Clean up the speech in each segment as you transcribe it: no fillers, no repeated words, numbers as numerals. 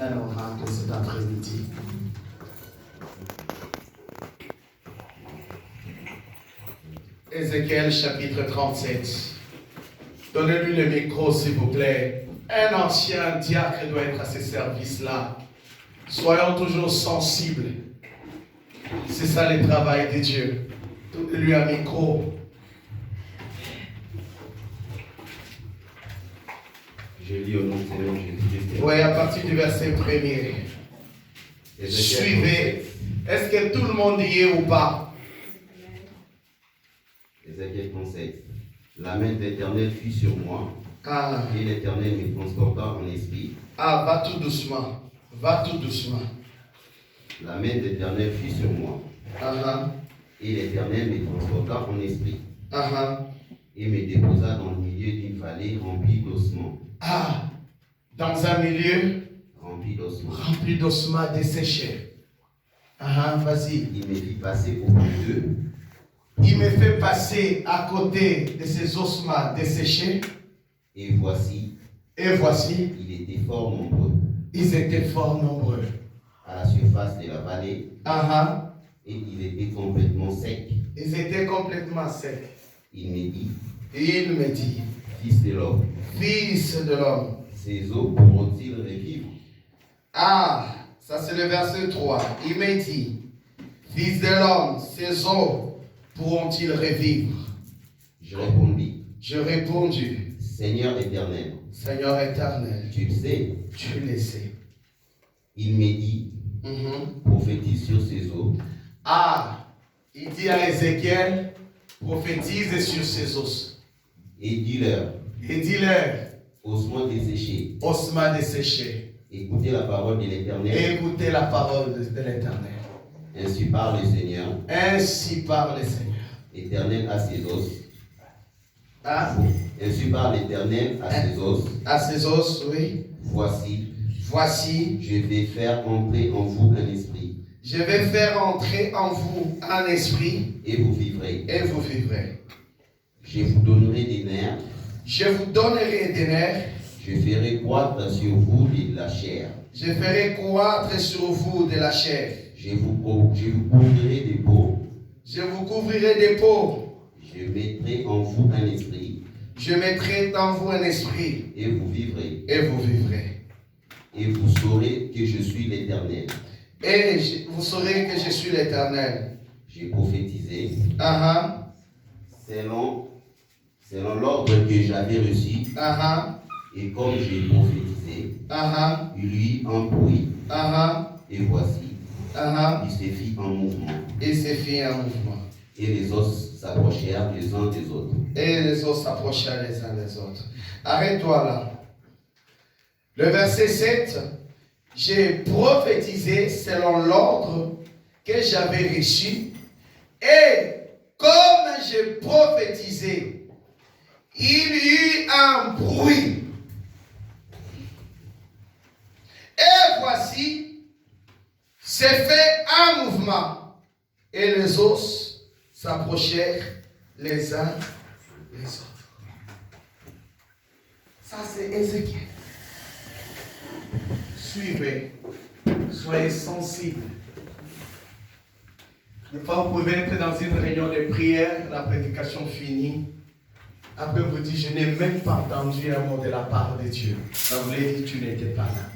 un oracle cet après-midi. Ézéchiel chapitre 37. Donnez-lui le micro s'il vous plaît. Un ancien diacre doit être à ce service-là. Soyons toujours sensibles. C'est ça le travail de Dieu. Donnez-lui un micro. Je lis au nom du Seigneur Jésus-Christ. Oui, à partir du verset 1er. Suivez. Est-ce que tout le monde y est ou pas? Ézéchiel 37. La main de l'Éternel fut sur moi, et l'Éternel me transporta en esprit. Va tout doucement. Va tout doucement. La main de l'Éternel fut sur moi, et l'Éternel me transporta en esprit, et me déposa dans le milieu d'une vallée remplie d'ossements. Dans un milieu rempli d'ossements. Rempli d'ossements desséchés. Vas-y. Il me fit passer au bout d'eux. Il me fait passer à côté de ces ossements desséchés. Et voici. Ils étaient fort nombreux. Ils étaient fort nombreux. À la surface de la vallée. Et ils étaient complètement secs. Ils étaient complètement secs. Il me dit. Fils de l'homme. Ces eaux pourront-ils revivre? Ça c'est le verset 3. Il me dit. Fils de l'homme, ces eaux pourront-ils revivre? Je répondis. Seigneur éternel. Tu le sais. Tu le sais. Il me dit. Prophétise sur ces eaux. Il dit à Ézéchiel, prophétise sur ces os. Et dis-leur. Ossements desséchés. Écoutez la parole de l'Éternel. Ainsi parle le Seigneur. L'Éternel à ses os. Ainsi parle l'Éternel à ses os. Oui. Voici, je vais faire entrer en vous un esprit. Et vous vivrez. Je vous donnerai des nerfs. Je ferai croître sur vous de la chair. Je vous couvrirai des peaux. Je mettrai en vous un esprit. Et vous vivrez. Et vous saurez que je suis l'Éternel. J'ai prophétisé. Selon l'ordre que j'avais reçu. Et comme j'ai prophétisé. Il y eut un bruit. Et voici. Il se fit un mouvement. Et les os s'approchèrent les uns des autres. Arrête-toi là. Le verset 7. J'ai prophétisé selon l'ordre que j'avais reçu. Et comme j'ai prophétisé, il y eut un bruit. Et voici, s'est fait un mouvement. Et les os s'approchèrent les uns les autres. Ça, c'est Ézéchiel. Suivez. Soyez sensibles. Des fois, vous pouvez être dans une réunion de prière, la prédication finie. Après, vous dites, je n'ai même pas entendu un mot de la part de Dieu. Ça voulait dire que tu n'étais pas là.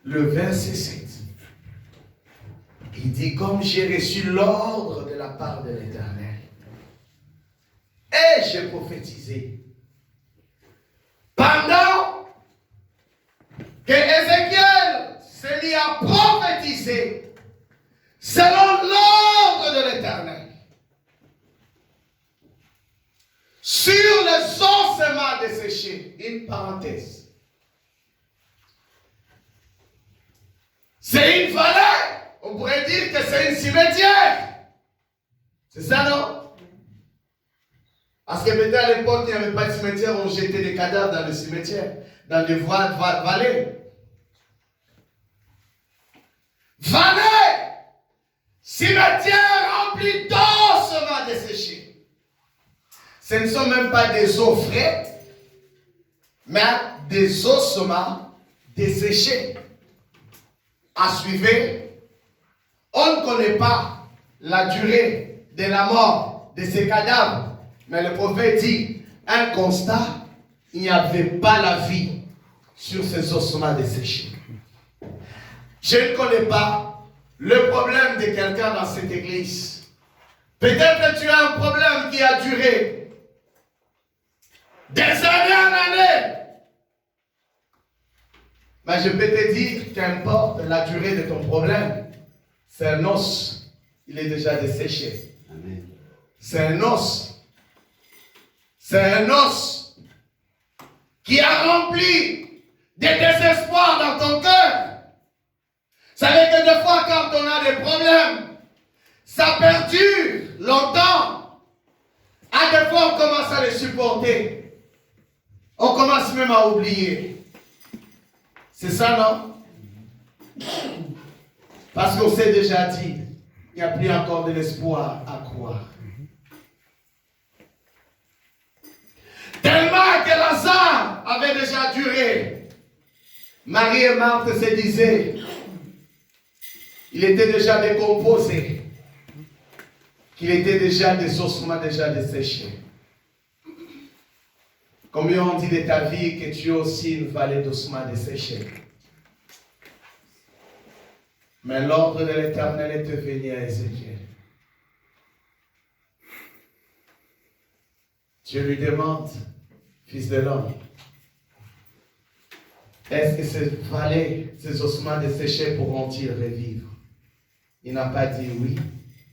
Le verset 7. Il dit, comme j'ai reçu l'ordre de la part de l'Éternel, et j'ai prophétisé. Pendant que Ézéchiel s'est mis à prophétiser selon l'ordre de l'Éternel, sur les ossements desséchés, une parenthèse. C'est une vallée. On pourrait dire que c'est un cimetière. C'est ça, non? Parce que peut-être à l'époque, il n'y avait pas de cimetière, on jetait des cadavres dans le cimetière, dans des vallées. Vallée, cimetière rempli d'ossements desséchés. Ce ne sont même pas des eaux fraîches, mais des ossements desséchés. À suivre, on ne connaît pas la durée de la mort de ces cadavres. Mais le prophète dit, un constat, il n'y avait pas la vie sur ces ossements desséchés. Je ne connais pas le problème de quelqu'un dans cette église. Peut-être que tu as un problème qui a duré des années en années. Mais je peux te dire, qu'importe la durée de ton problème, c'est un os, il est déjà desséché. Amen. C'est un os. C'est un os qui a rempli de désespoir dans ton cœur. Vous savez que des fois, quand on a des problèmes, ça perdure longtemps. À des fois, on commence à les supporter. On commence même à oublier. C'est ça, non? Parce qu'on s'est déjà dit, il n'y a plus encore de l'espoir à croire. Tellement que Lazare avait déjà duré. Marie et Marthe se disaient, il était déjà décomposé, qu'il était déjà des ossements déjà desséchés. Combien on dit de ta vie que tu es aussi une vallée d'ossements desséchés. Mais l'ordre de l'Éternel est venu à Ézéchiel. Dieu lui demande, fils de l'homme, est-ce que ces vallées, ces ossements desséchés pourront-ils revivre? Il n'a pas dit oui,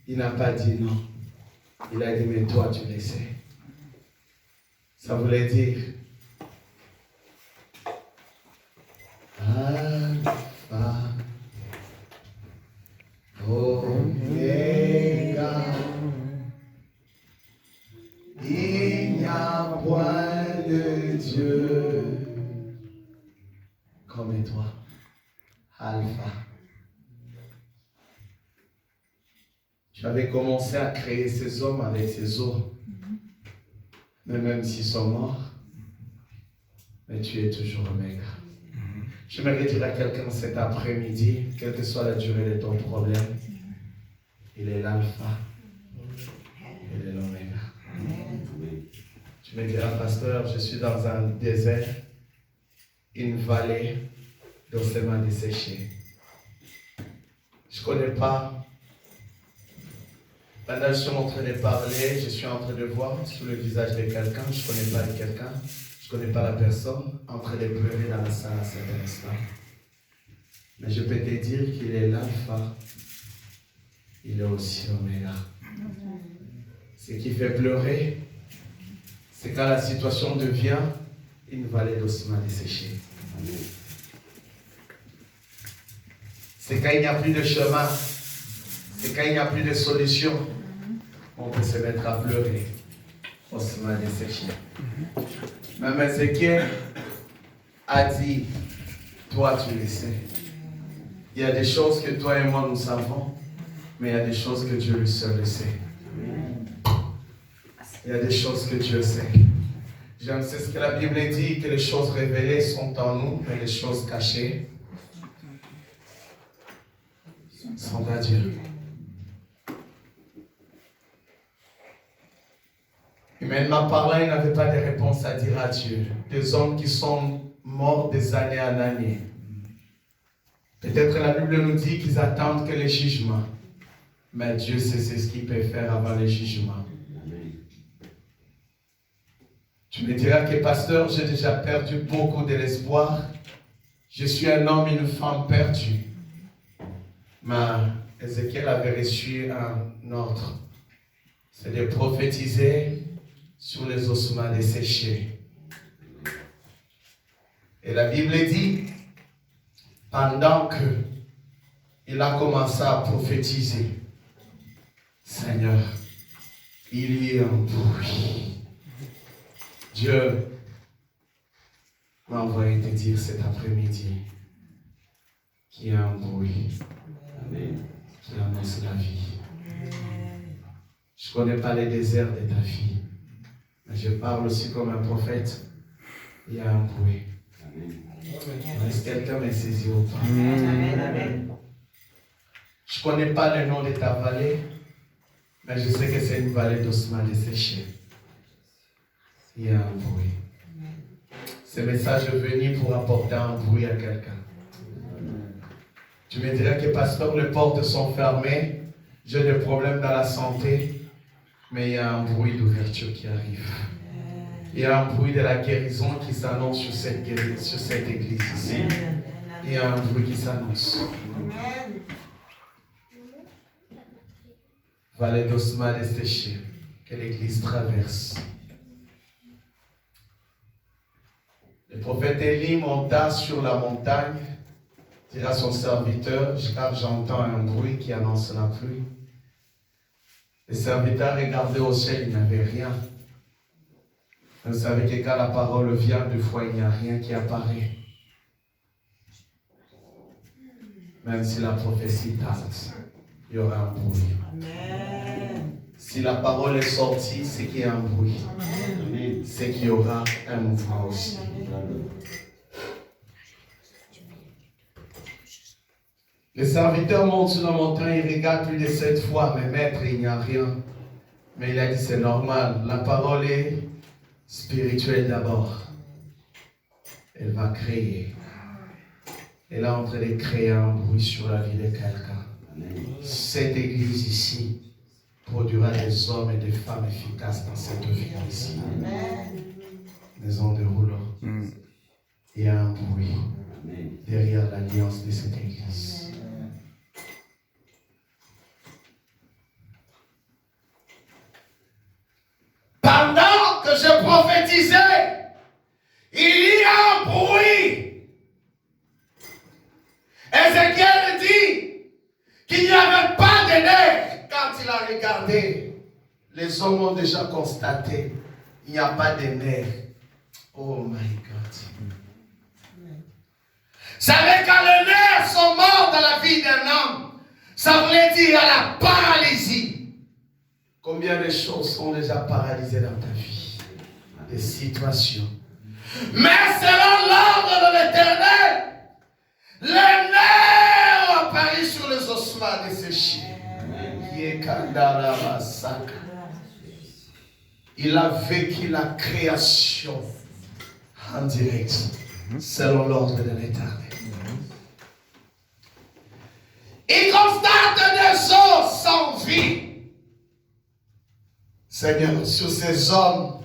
il n'a pas dit non. Il a dit, mais toi tu le sais. Ça voulait dire, Alpha, Oméga, il n'y a point de Dieu comme toi, Alpha. Tu avais commencé à créer ces hommes avec ces os. Mais même s'ils sont morts, mais tu es toujours Oméga. J'aimerais dire à quelqu'un cet après-midi, quelle que soit la durée de ton problème, il est l'alpha, il est l'oméga. Tu me diras, pasteur, je suis dans un désert, une vallée d'ossements desséchés. Je ne connais pas. Pendant que je suis en train de parler, je suis en train de voir sur le visage de quelqu'un, je ne connais pas quelqu'un, je ne connais pas la personne, en train de pleurer dans la salle à cet instant. Mais je peux te dire qu'il est l'alpha, il est aussi oméga. Ce qui fait pleurer, c'est quand la situation devient une vallée d'ossements desséchés. C'est quand il n'y a plus de chemin, c'est quand il n'y a plus de solution. On peut se mettre à pleurer, ossements desséchés. Même Ézéchiel a dit, toi tu le sais. Il y a des choses que toi et moi nous savons, mais il y a des choses que Dieu lui seul le sait. Il y a des choses que Dieu sait. J'aime ce que la Bible dit, que les choses révélées sont en nous, mais les choses cachées sont à Dieu. Humainement parlant, il n'avait pas de réponse à dire à Dieu. Des hommes qui sont morts des années en années. Peut-être la Bible nous dit qu'ils attendent que les jugements. Mais Dieu sait ce qu'il peut faire avant les jugements. Tu me diras que pasteur, j'ai déjà perdu beaucoup de l'espoir. Je suis un homme et une femme perdus. Mais Ézéchiel avait reçu un ordre. C'est de prophétiser sur les ossements desséchés. Et la Bible dit, pendant que il a commencé à prophétiser, Seigneur, il y a un bruit. Dieu m'a envoyé te dire cet après-midi qu'il y a un bruit. Amen. Qui annonce la vie. Je ne connais pas les déserts de ta vie, mais je parle aussi comme un prophète. Il y a un bruit. Est-ce que quelqu'un m'a saisi ou pas? Je ne connais pas le nom de ta vallée, mais je sais que c'est une vallée d'ossements desséchés. Il y a un bruit. Ce message est venu pour apporter un bruit à quelqu'un. Tu me dirais que pasteur, les portes sont fermées, j'ai des problèmes dans la santé, mais il y a un bruit d'ouverture qui arrive. Il y a un bruit de la guérison qui s'annonce sur cette église ici. Il y a un bruit qui s'annonce. Vallée d'ossements desséchés que l'église traverse. Le prophète Élie monta sur la montagne, dira à son serviteur, car j'entends un bruit qui annonce la pluie. Le serviteur regardait au ciel, il n'avait rien. Vous savez que quand la parole vient, des fois, il n'y a rien qui apparaît. Même si la prophétie tarde, il y aura un bruit. Amen. Si la parole est sortie, c'est qu'il y a un bruit. Amen. C'est qu'il y aura un mouvement aussi. Amen. Le serviteur monte sur la montagne, il regarde plus de 7 fois, mais maître, il n'y a rien. Mais il a dit, c'est normal, la parole est spirituelle d'abord. Elle va créer. Elle est en train de créer un bruit sur la vie de quelqu'un. Cette église ici produira des hommes et des femmes efficaces dans cette vie ici. Maison de rouleau. Il y a un bruit derrière l'alliance de cette église. Pendant que je prophétisais, il y a un bruit. Ézéchiel dit qu'il n'y avait pas de nerfs. Quand il a regardé, les hommes ont déjà constaté, il n'y a pas de nerfs. Oh my God. Vous savez, quand les nerfs sont morts dans la vie d'un homme, ça voulait dire la paralysie. Combien de choses sont déjà paralysées dans ta vie? Des situations. Mais selon l'ordre de l'Éternel, les nerfs ont apparu sur les ossements desséchés. Il a vécu la création en direct, selon l'ordre de l'Éternel. Il constate des os sans vie. Seigneur, sur ces hommes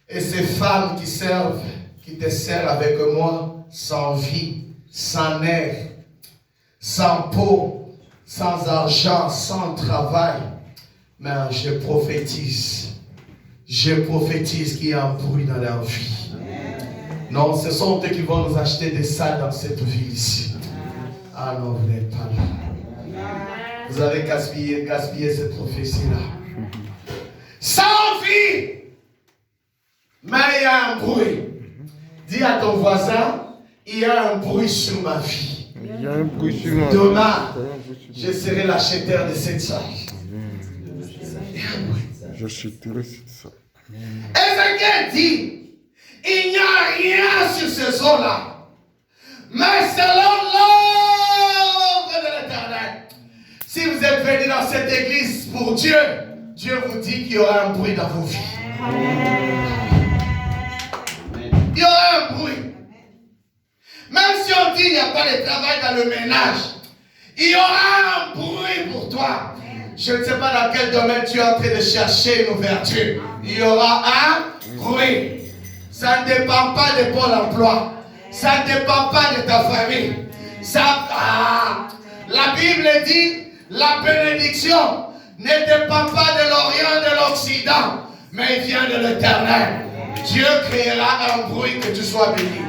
et ces femmes qui te servent avec moi, sans vie, sans nerfs, sans peau, sans argent, sans travail. Mais je prophétise qu'il y a un bruit dans leur vie. Non, ce sont eux qui vont nous acheter des salles dans cette ville ici. Ah non, vous n'êtes pas là. Vous avez gaspillé cette prophétie-là. Sans vie, mais il y a un bruit. Dis à ton voisin, il y a un bruit sur ma vie. Il y a un bruit sur ma vie. Demain, je serai l'acheteur de cette salle. J'achèterai cette salle. Ézéchiel dit, il n'y a rien sur ces eaux-là. Mais selon l'ordre de l'Éternel, si vous êtes venus dans cette église pour Dieu, Dieu vous dit qu'il y aura un bruit dans vos vies. Il y aura un bruit. Même si on dit qu'il n'y a pas de travail dans le ménage, il y aura un bruit pour toi. Je ne sais pas dans quel domaine tu es en train de chercher une ouverture. Il y aura un bruit. Ça ne dépend pas de Pôle emploi. Ça ne dépend pas de ta famille. La Bible dit, la bénédiction ne dépend pas de l'Orient et de l'Occident, mais il vient de l'Éternel. Dieu créera un bruit que tu sois béni.